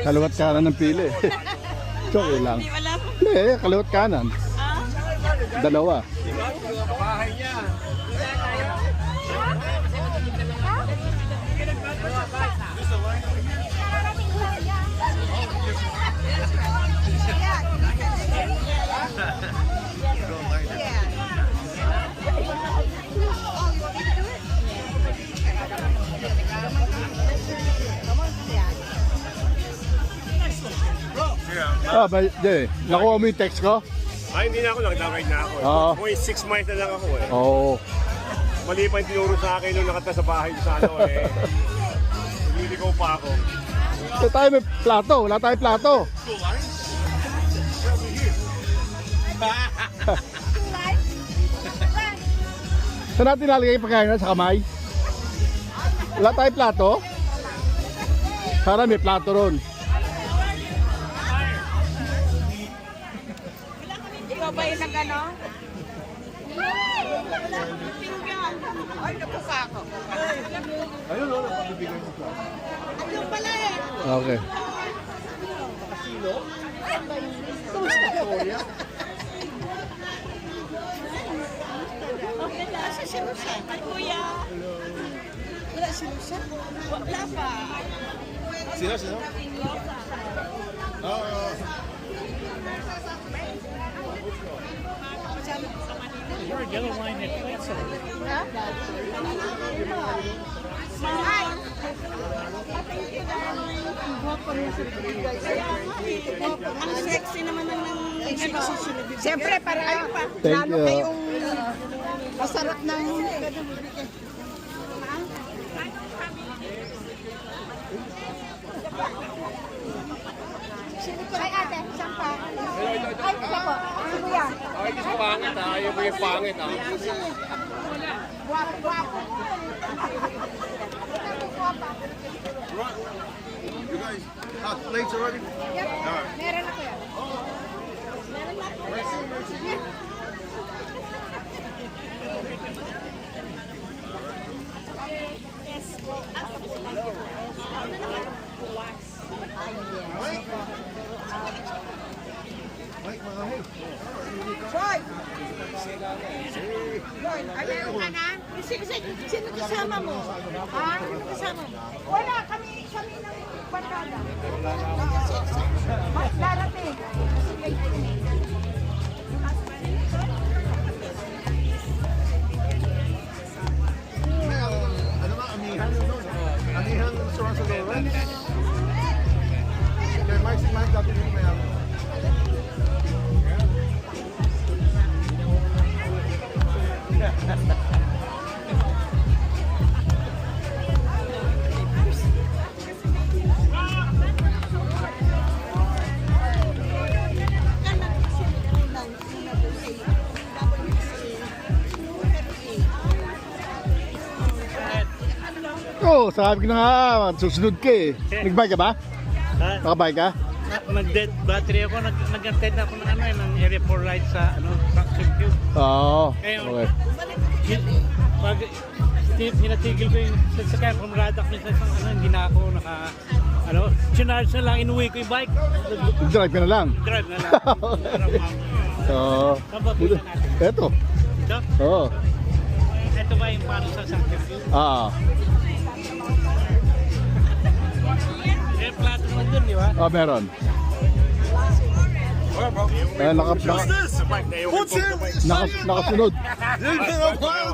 Kaliwat kanan ng pili. So, okay lang. Hindi, kaliwat kanan. Dalawa. Bahay niya. Ah, di. Nakuha mo yung text ko? Ay, hindi na ako, nag-ride na ako. Oo. May 6 miles na lang ako eh. Oo. Mali pa yung tinuro sa akin nung nakata sa bahay sa ano eh. Nililigaw pa ako. So, tayo may plato. Wala tayong plato. Saan natin nalagay yung pagkain na sa kamay? Wala tayong plato? Sana may plato ron. Ikaw ba yung nag-ano? Ay, napuka ako. Ayun, no, napabibigay mo siya. Ayun pala eh. Okay. Nasa si Lucia. Ay, kuya. Wala si Lucia? Wala pa. Sino? Oo. You're a yellow line at Quetzal. Ay! Ang sexy naman ng siyempre para Thank lalo you. kayong masarap ng Ay ate, saan pa? Ay, isa po. Ano yan? Ay, di sa pangit ha. Ayaw mo yung pangit ha. Guwapo, guwapo. You guys, plates already? Yep. Meron ako yan. Meron na ako. Troy! Troy, ay meron ka na? Sino kasama mo? Ha? Sino kasama mo? Wala, kami ng barkada. Mas darating. Ano ba? Amihan doon? Amihan surround sa Lawrence? Kaya Mike dati yung mayroon. Oh, sabi ko na nga, susunod ka eh. Nag-bike ka ba? Ha? Nakabike ka? Nag-dead battery ako. Nag-attend ako ng ano ng area 4 ride sa Traction Cube. Oo. Ngayon, Okay. pag hinatigil ko yung sasakyan from Radak minsan hindi na ako charge na lang, inuwi ko yung bike. Drive ka na lang. Drive na lang. Oo. Saan ba punta natin? Eto. Ito? Oo. Ito ba yung paano sa Traction Cube? Ah. Eh, plato naman dun, di ba? Ah, meron. Nakasunod.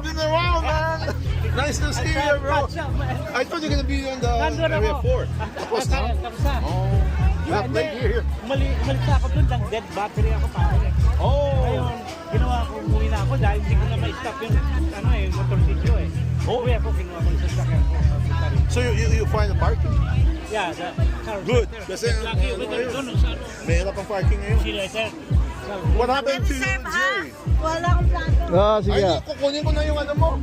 Been around, man. Nice to see you, bro. I thought you're gonna be on the area 4. Tapos na? Tapos na? Oh, you have plate here. Umalis na ako dun, nag-dead battery ako pare. Oh. Ngayon, ginawa ko, umuwi na ako dahil hindi ko na ma-stop yung motorsiklo eh. Uwi ako, kinuha ko yung sasakyan ko. So you find the parking? Yeah, Good. Kasi lagi ko doon sa ano. may hirap ang parking ngayon. Sila, sir. What happened to Jerry? Wala akong plato. Ah, sige. Ay, kukunin ko na yung ano mo.